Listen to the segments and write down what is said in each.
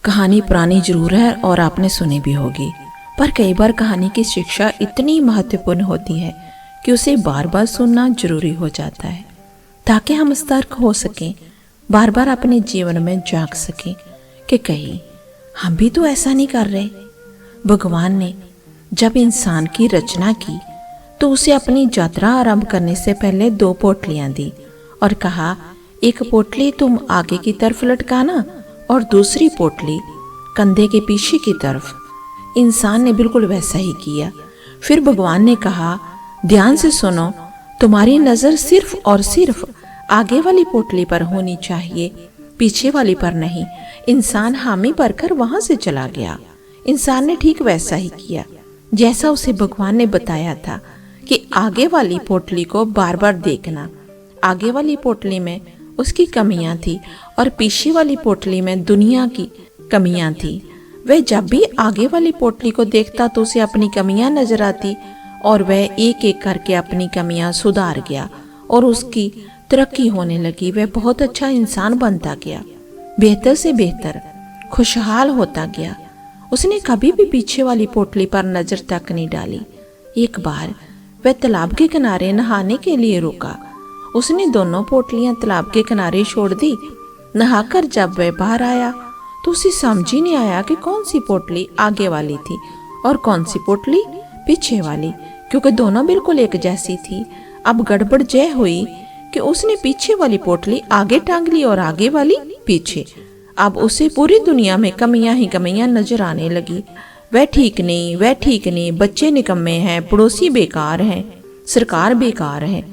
कहानी पुरानी जरूर है और आपने सुनी भी होगी, पर कई बार कहानी की शिक्षा इतनी महत्वपूर्ण होती है कि उसे बार बार सुनना जरूरी हो जाता है ताकि हम सतर्क हो सकें, बार बार अपने जीवन में जाग सकें कि कहीं हम भी तो ऐसा नहीं कर रहे। भगवान ने जब इंसान की रचना की तो उसे अपनी यात्रा आरंभ करने से पहले 2 पोटलियां दी और कहा, एक पोटली तुम आगे की तरफ लटकाना और दूसरी पोटली कंधे के पीछे की तरफ। इंसान ने बिल्कुल वैसा ही किया। फिर भगवान ने कहा, ध्यान से सुनो, तुम्हारी नजर सिर्फ और सिर्फ आगे वाली पोटली पर होनी चाहिए, पीछे वाली पर नहीं। इंसान हामी भरकर वहां से चला गया। इंसान ने ठीक वैसा ही किया जैसा उसे भगवान ने बताया था कि आगे वाली पोटली को बार बार देखना। आगे वाली पोटली में उसकी कमियां थी और पीछे वाली पोटली में दुनिया की कमियां थी। वह जब भी आगे वाली पोटली को देखता तो उसे अपनी कमियां नजर आती और वह एक एक करके अपनी कमियां सुधार गया और उसकी तरक्की होने लगी। वह बहुत अच्छा इंसान बनता गया, बेहतर से बेहतर खुशहाल होता गया। उसने कभी भी पीछे वाली पोटली पर नजर तक नहीं डाली। एक बार वह तालाब के किनारे नहाने के लिए रुका। उसने दोनों पोटलियां तालाब के किनारे छोड़ दी। नहाकर जब वह बाहर आया तो उसे समझ ही नहीं आया कि कौन सी पोटली आगे वाली थी और कौन सी पोटली पीछे वाली, क्योंकि दोनों बिल्कुल एक जैसी थी। अब गड़बड़ यह हुई कि उसने पीछे वाली पोटली आगे टांग ली और आगे वाली पीछे। अब उसे पूरी दुनिया में कमियां ही कमियां नजर आने लगी। वह ठीक नहीं, वह ठीक नहीं, बच्चे निकम्मे हैं, पड़ोसी बेकार हैं, सरकार बेकार है।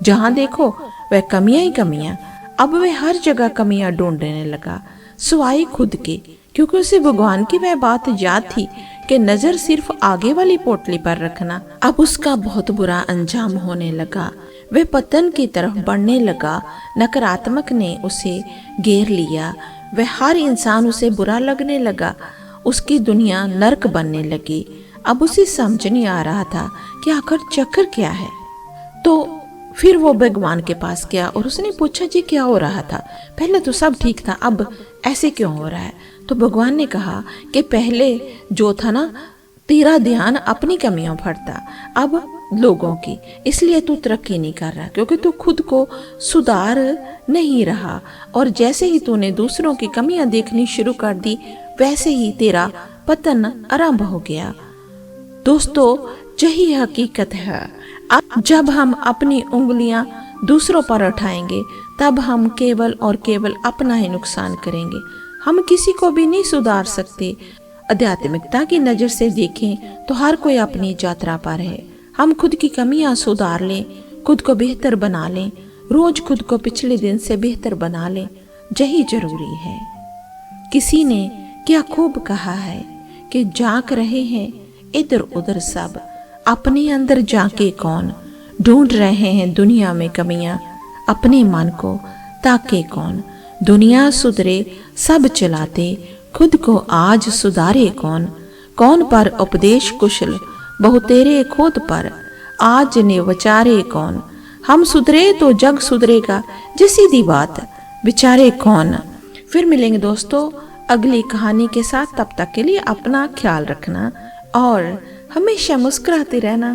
जहां देखो वह कमियां ही कमियां। अब वह हर जगह कमियां ढूंढने लगा सिवाय खुद के, क्योंकि उसे भगवान की वह बात याद थी कि नजर सिर्फ आगे वाली पोटली पर रखना। अब उसका बहुत बुरा अंजाम होने लगा। वह पतन की तरफ बढ़ने लगा। नकारात्मक ने उसे घेर लिया। वह हर इंसान उसे बुरा लगने लगा। उसकी दुनिया नरक बनने लगी। अब उसे समझ नहीं आ रहा था कि आखिर चक्कर क्या है। तो फिर वो भगवान के पास गया और उसने पूछा, जी क्या हो रहा था? पहले तो सब ठीक था, अब ऐसे क्यों हो रहा है? तो भगवान ने कहा कि पहले जो था ना, तेरा ध्यान अपनी कमियों पर था, अब लोगों की, इसलिए तू तरक्की नहीं कर रहा, क्योंकि तू खुद को सुधार नहीं रहा। और जैसे ही तूने दूसरों की कमियां देखनी शुरू कर दी, वैसे ही तेरा पतन आरंभ हो गया। दोस्तों, यही हकीकत है। अब जब हम अपनी उंगलियां दूसरों पर उठाएंगे तब हम केवल और केवल अपना ही नुकसान करेंगे। हम किसी को भी नहीं सुधार सकते। आध्यात्मिकता की नजर से देखें तो हर कोई अपनी यात्रा पर है। हम खुद की कमियां सुधार लें, खुद को बेहतर बना लें, रोज खुद को पिछले दिन से बेहतर बना लें, यही जरूरी है। किसी ने क्या खूब कहा है कि झांक रहे हैं इधर उधर सब, अपने अंदर झांके कौन, ढूंढ रहे हैं दुनिया में कमियां, अपने मन को ताके कौन। दुनिया सुधरे सब चलाते, खुद को आज सुधारे कौन। कौन पर उपदेश कुशल, बहुतेरे खुद पर आज ने विचारे कौन। हम सुधरे तो जग सुधरेगा, जी सीधी बात, विचारे कौन। फिर मिलेंगे दोस्तों अगली कहानी के साथ। तब तक के लिए अपना ख्याल रखना और हमेशा मुस्कुराते रहना।